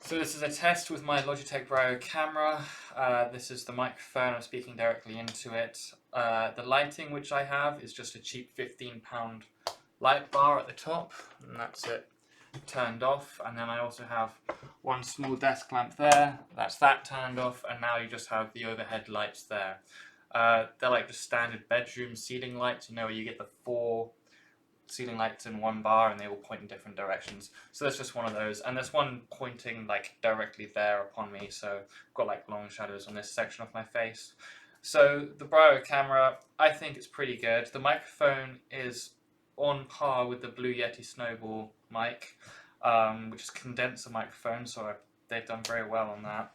So this is a test with my Logitech brio camera. This is the microphone, I'm speaking directly into it. The lighting which I have is just a cheap £15 light bar at the top, and that's it turned off. And then I also have one small desk lamp there, that's that turned off, and now you just have the overhead lights there. They're like the standard bedroom ceiling lights, you know, where you get the 4 ceiling lights in one bar and they all point in different directions. So that's just one of those, and there's one pointing like directly there upon me, so I've got like long shadows on this section of my face. So the brio camera, I think it's pretty good. The microphone is on par with the Blue Yeti Snowball mic, which is condenser microphone, so they've done very well on that.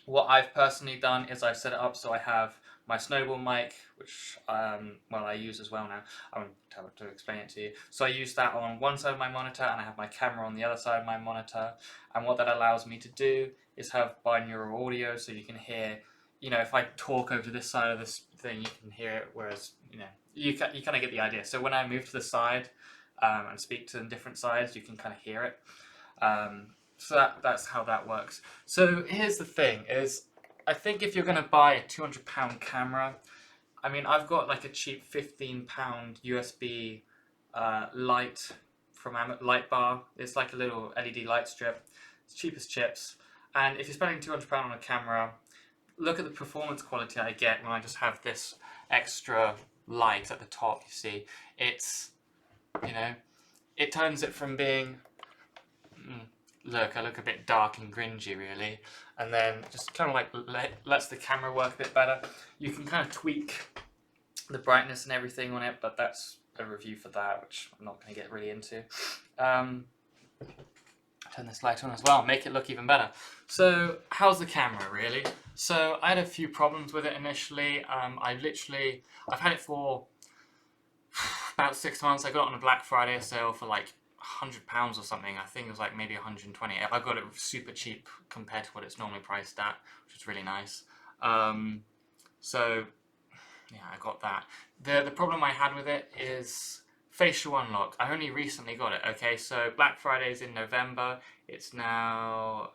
What I've personally done is I've set it up so I have my Snowball mic, which I use as well now. I won't have to explain it to you. So I use that on one side of my monitor, and I have my camera on the other side of my monitor. And what that allows me to do is have binaural audio, so you can hear, you know, if I talk over to this side of this thing, you can hear it, whereas, you know, you kind of get the idea. So when I move to the side and speak to different sides, you can kind of hear it. So that's how that works. So here's the thing, is I think if you're going to buy a £200 camera, I mean, I've got like a cheap £15 USB light from light bar. It's like a little LED light strip. It's cheap as chips. And if you're spending £200 on a camera, look at the performance quality I get when I just have this extra light at the top, you see. It's, you know, it turns it from being... Look, I look a bit dark and cringy really, and then just kind of like lets the camera work a bit better. You can kind of tweak the brightness and everything on it, but that's a review for that, which I'm not going to get really into. Turn this light on as well, make it look even better. So how's the camera really? So I had a few problems with it initially. I've had it for about 6 months. I got it on a Black Friday sale for like £100 or something. I think it was like maybe 120. I got it super cheap compared to what it's normally priced at, which is really nice. So yeah, I got that. The problem I had with it is facial unlock. I only recently got it. Okay, so Black Friday's in November. It's now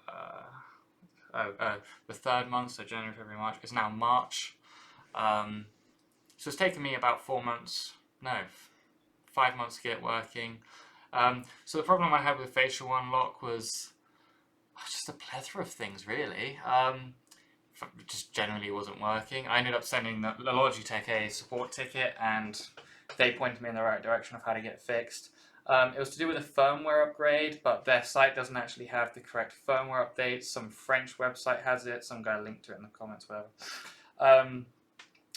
the 3rd month, so January, February, March. It's now March. So it's taken me about 4 months. No, 5 months to get it working. So the problem I had with facial unlock was just a plethora of things, really. Just generally wasn't working. I ended up sending the Logitech a support ticket, and they pointed me in the right direction of how to get it fixed. It was to do with a firmware upgrade, but their site doesn't actually have the correct firmware updates. Some French website has it. Some guy linked to it in the comments, whatever.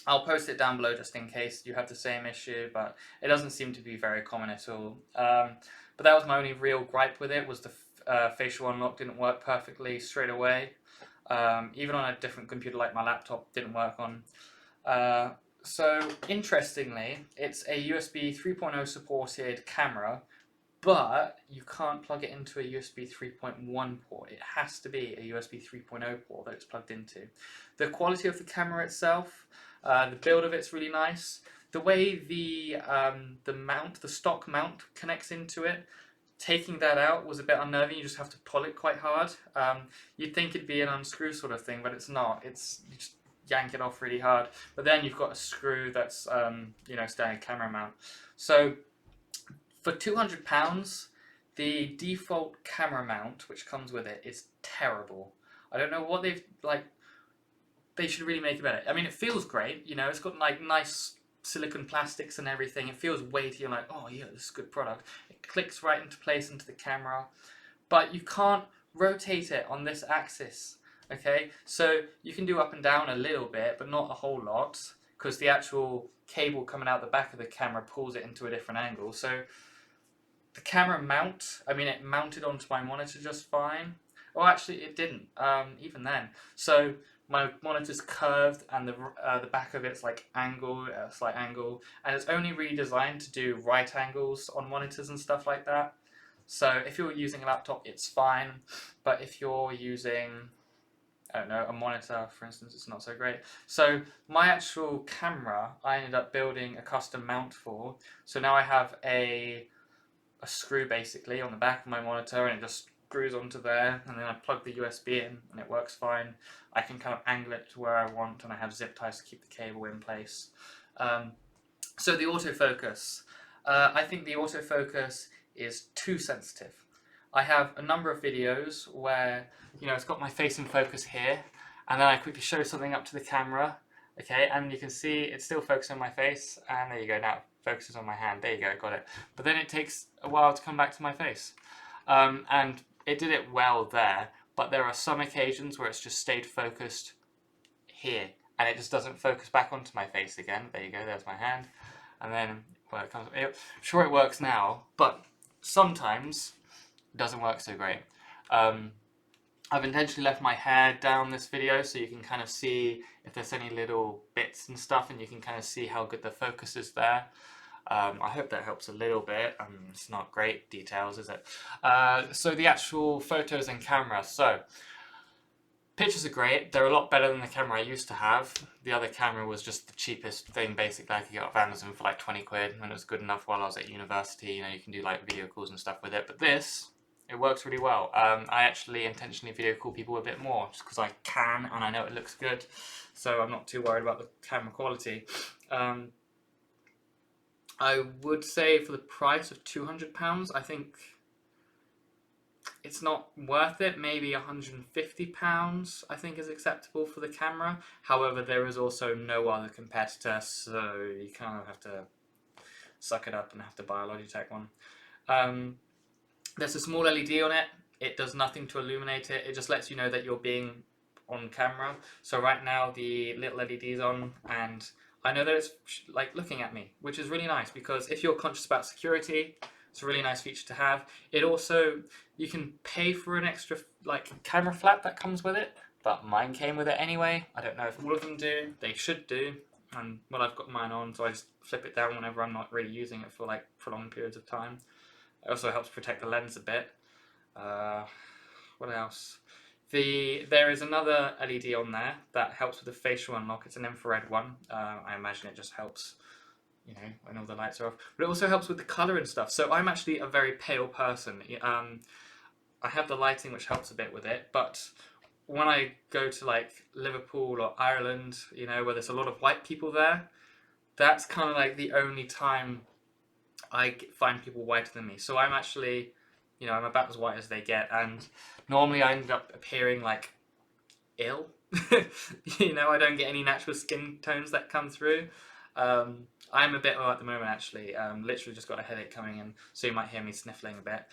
I'll post it down below just in case you have the same issue, but it doesn't seem to be very common at all. But that was my only real gripe with it, was the facial unlock didn't work perfectly straight away. Even on a different computer like my laptop, didn't work on. So interestingly, it's a USB 3.0 supported camera, but you can't plug it into a USB 3.1 port. It has to be a USB 3.0 port that it's plugged into. The quality of the camera itself, the build of it's really nice. The way the stock mount connects into it, taking that out was a bit unnerving. You just have to pull it quite hard. You'd think it'd be an unscrew sort of thing, but it's not. You just yank it off really hard. But then you've got a screw that's you know, standard camera mount. So for £200, the default camera mount which comes with it is terrible. I don't know what they should really make it better. I mean, it feels great, you know, it's got like nice silicone plastics and everything. It feels weighty. You're like, oh yeah, this is a good product. It clicks right into place into the camera, but you can't rotate it on this axis. Okay, so you can do up and down a little bit, but not a whole lot, because the actual cable coming out the back of the camera pulls it into a different angle. So the camera mount, I mean, it mounted onto my monitor just fine. Well, actually, it didn't, even then. So my monitor's curved, and the back of it's like angled, a slight angle, and it's only really designed to do right angles on monitors and stuff like that. So if you're using a laptop, it's fine, but if you're using, I don't know, a monitor, for instance, it's not so great. So my actual camera, I ended up building a custom mount for. So now I have a screw basically on the back of my monitor, and it just screws onto there, and then I plug the USB in and it works fine. I can kind of angle it to where I want, and I have zip ties to keep the cable in place. So the autofocus. I think the autofocus is too sensitive. I have a number of videos where, it's got my face in focus here, and then I quickly show something up to the camera, okay, and you can see it's still focusing on my face, and there you go, now it focuses on my hand, there you go, got it. But then it takes a while to come back to my face. And it did it well there, but there are some occasions where it's just stayed focused here, and it just doesn't focus back onto my face again. There you go, there's my hand. And then, well, it comes, sure it works now, but sometimes it doesn't work so great. I've intentionally left my hair down this video so you can kind of see if there's any little bits and stuff, and you can kind of see how good the focus is there. I hope that helps a little bit. It's not great details, is it? So the actual photos and camera. So pictures are great. They're a lot better than the camera I used to have. The other camera was just the cheapest thing basically I could get off Amazon for like 20 quid, and it was good enough while I was at university. You can do like video calls and stuff with it. But this, it works really well. I actually intentionally video call people a bit more just because I can, and I know it looks good. So I'm not too worried about the camera quality. I would say for the price of £200, I think it's not worth it. Maybe £150 I think is acceptable for the camera. However, there is also no other competitor, so you kind of have to suck it up and have to buy a Logitech one. There's a small LED on it. It does nothing to illuminate it. It just lets you know that you're being on camera. So right now the little LED's on, and I know that it's like looking at me, which is really nice, because if you're conscious about security, it's a really nice feature to have. It also, you can pay for an extra like camera flap that comes with it, but mine came with it anyway. I don't know if all of them do. They should do. And well, I've got mine on, so I just flip it down whenever I'm not really using it for like prolonged periods of time. It also helps protect the lens a bit. What else? There is another LED on there that helps with the facial unlock. It's an infrared one. I imagine it just helps, when all the lights are off. But it also helps with the colour and stuff. So I'm actually a very pale person. I have the lighting, which helps a bit with it. But when I go to like Liverpool or Ireland, where there's a lot of white people there, that's kind of like the only time I find people whiter than me. So I'm actually, I'm about as white as they get, and normally I end up appearing like ill. I don't get any natural skin tones that come through. I'm a bit ill at the moment actually. Literally just got a headache coming in, so you might hear me sniffling a bit.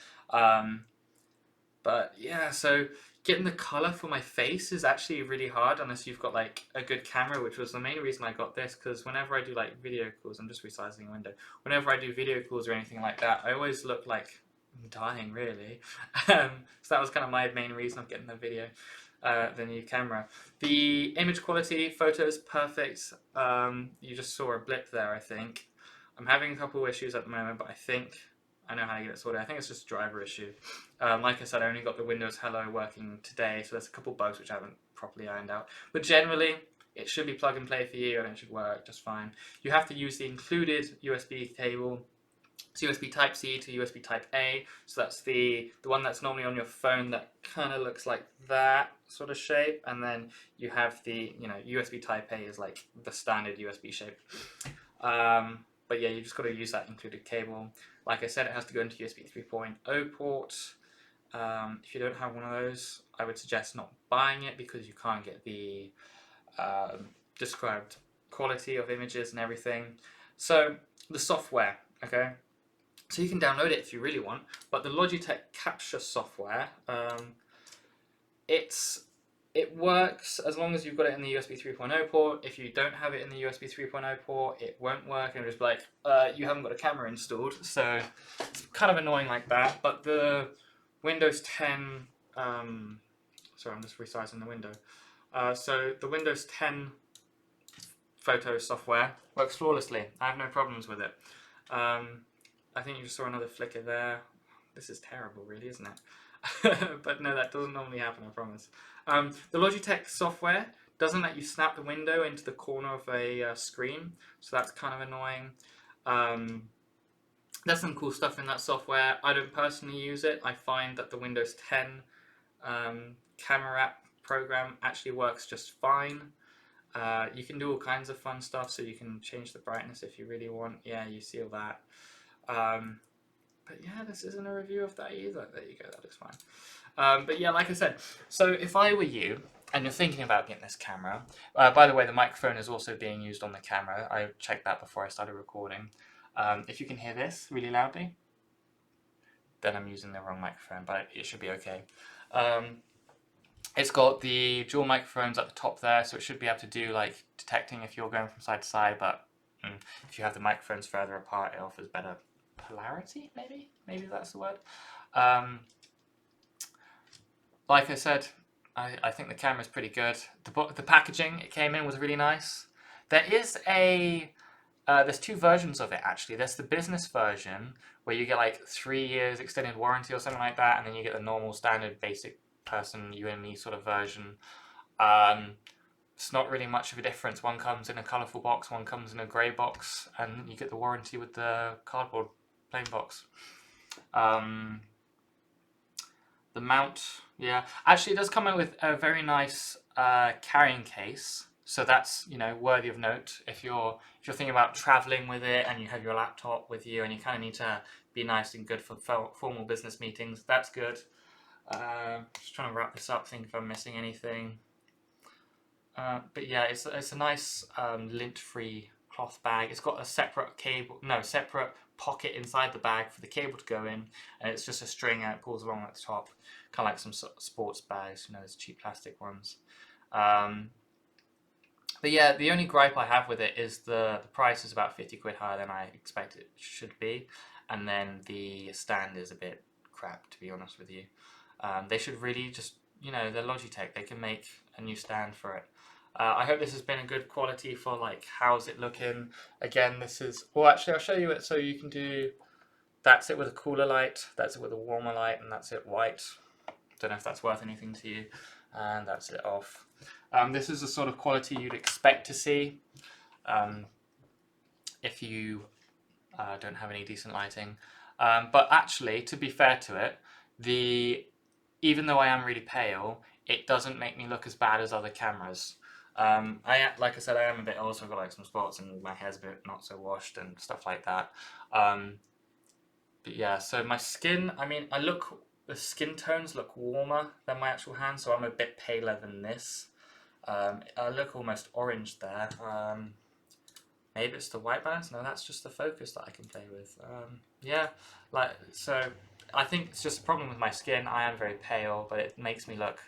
But yeah, so getting the colour for my face is actually really hard unless you've got like a good camera, which was the main reason I got this, because whenever I do like video calls, I'm just resizing a window. Whenever I do video calls or anything like that, I always look like I'm dying really. So that was kind of my main reason of getting the new camera. The image quality, photos, perfect. You just saw a blip there, I think. I'm having a couple of issues at the moment, but I think I know how to get it sorted. I think it's just a driver issue. Like I said, I only got the Windows Hello working today, so there's a couple bugs which I haven't properly ironed out. But generally, it should be plug and play for you, and it should work just fine. You have to use the included USB cable. It's USB Type-C to USB Type-A, so that's the one that's normally on your phone that kind of looks like that sort of shape, and then you have the, USB Type-A is like the standard USB shape. But yeah, you just got to use that included cable. Like I said, it has to go into USB 3.0 port. If you don't have one of those, I would suggest not buying it, because you can't get the described quality of images and everything. So the software, okay? So you can download it if you really want, but the Logitech Capture software, it works as long as you've got it in the USB 3.0 port. If you don't have it in the USB 3.0 port, it won't work, and it'll just be like, you haven't got a camera installed. So it's kind of annoying like that. But the Windows 10, sorry, I'm just resizing the window. So the Windows 10 photo software works flawlessly. I have no problems with it. I think you just saw another flicker there. This is terrible, really, isn't it? But no, that doesn't normally happen, I promise. The Logitech software doesn't let you snap the window into the corner of a screen, so that's kind of annoying. There's some cool stuff in that software. I don't personally use it. I find that the Windows 10 camera app program actually works just fine. You can do all kinds of fun stuff, so you can change the brightness if you really want. Yeah, you see all that. But yeah, this isn't a review of that either. There you go, that looks fine. But yeah, like I said, so if I were you, and you're thinking about getting this camera, by the way, the microphone is also being used on the camera. I checked that before I started recording. If you can hear this really loudly, then I'm using the wrong microphone, but it should be okay. It's got the dual microphones at the top there, so it should be able to do like detecting if you're going from side to side, but if you have the microphones further apart, it offers better polarity, maybe that's the word. Like I said, I think the camera's pretty good. The packaging it came in was really nice. There is there's two versions of it actually. There's the business version where you get like 3 years extended warranty or something like that, and then you get the normal standard basic person, you and me sort of version. It's not really much of a difference. One comes in a colourful box, one comes in a grey box, and you get the warranty with the cardboard plain box. The mount, yeah, actually it does come out with a very nice carrying case, so that's, you know, worthy of note. If you're thinking about traveling with it and you have your laptop with you and you kind of need to be nice and good for formal business meetings, that's good. Just trying to wrap this up, think if I'm missing anything. But yeah, it's a nice lint-free cloth bag. It's got a separate separate pocket inside the bag for the cable to go in, and it's just a string and it pulls along at the top, kind of like some sports bags, you know, those cheap plastic ones. But yeah, the only gripe I have with it is the price is about 50 quid higher than I expect it should be, and then the stand is a bit crap, to be honest with you. They should really just, you know, they're Logitech, they can make a new stand for it. I hope this has been a good quality for like how's it looking. Again, this is, well actually I'll show you it so you can do, that's it with a cooler light, that's it with a warmer light, and that's it white. Don't know if that's worth anything to you. And that's it off. This is the sort of quality you'd expect to see if you don't have any decent lighting. But actually, to be fair to it, even though I am really pale, it doesn't make me look as bad as other cameras. Like I said, I am a bit old, so I've got like some spots and my hair's a bit not so washed and stuff like that. But yeah, so my skin, I mean, the skin tones look warmer than my actual hand, so I'm a bit paler than this. I look almost orange there. Maybe it's the white balance. No, that's just the focus that I can play with. Yeah, so I think it's just a problem with my skin. I am very pale, but it makes me look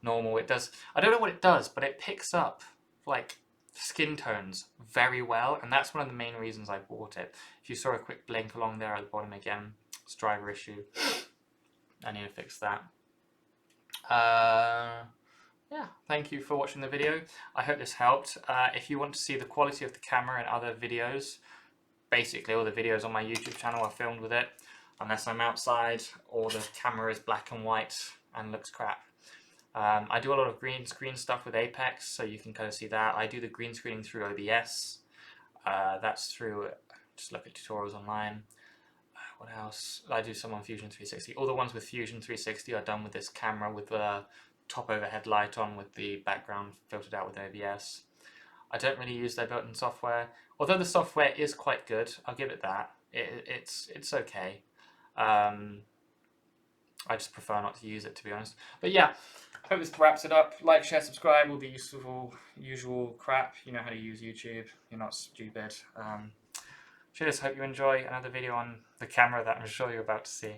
normal. It does. I don't know what it does, but it picks up like skin tones very well, and that's one of the main reasons I bought it. If you saw a quick blink along there at the bottom again, it's a driver issue. I need to fix that. Yeah, thank you for watching the video. I hope this helped. If you want to see the quality of the camera and other videos, basically all the videos on my YouTube channel are filmed with it, unless I'm outside or the camera is black and white and looks crap. I do a lot of green screen stuff with Apex, so you can kind of see that. I do the green screening through OBS. That's through, just look at tutorials online. What else? I do some on Fusion 360. All the ones with Fusion 360 are done with this camera with the top overhead light on with the background filtered out with OBS. I don't really use their built-in software. Although the software is quite good, I'll give it that. It's okay. I just prefer not to use it, to be honest. But yeah, hope this wraps it up. Like, share, subscribe, all the usual crap. You know how to use YouTube. You're not stupid. Cheers, hope you enjoy another video on the camera that I'm sure you're about to see.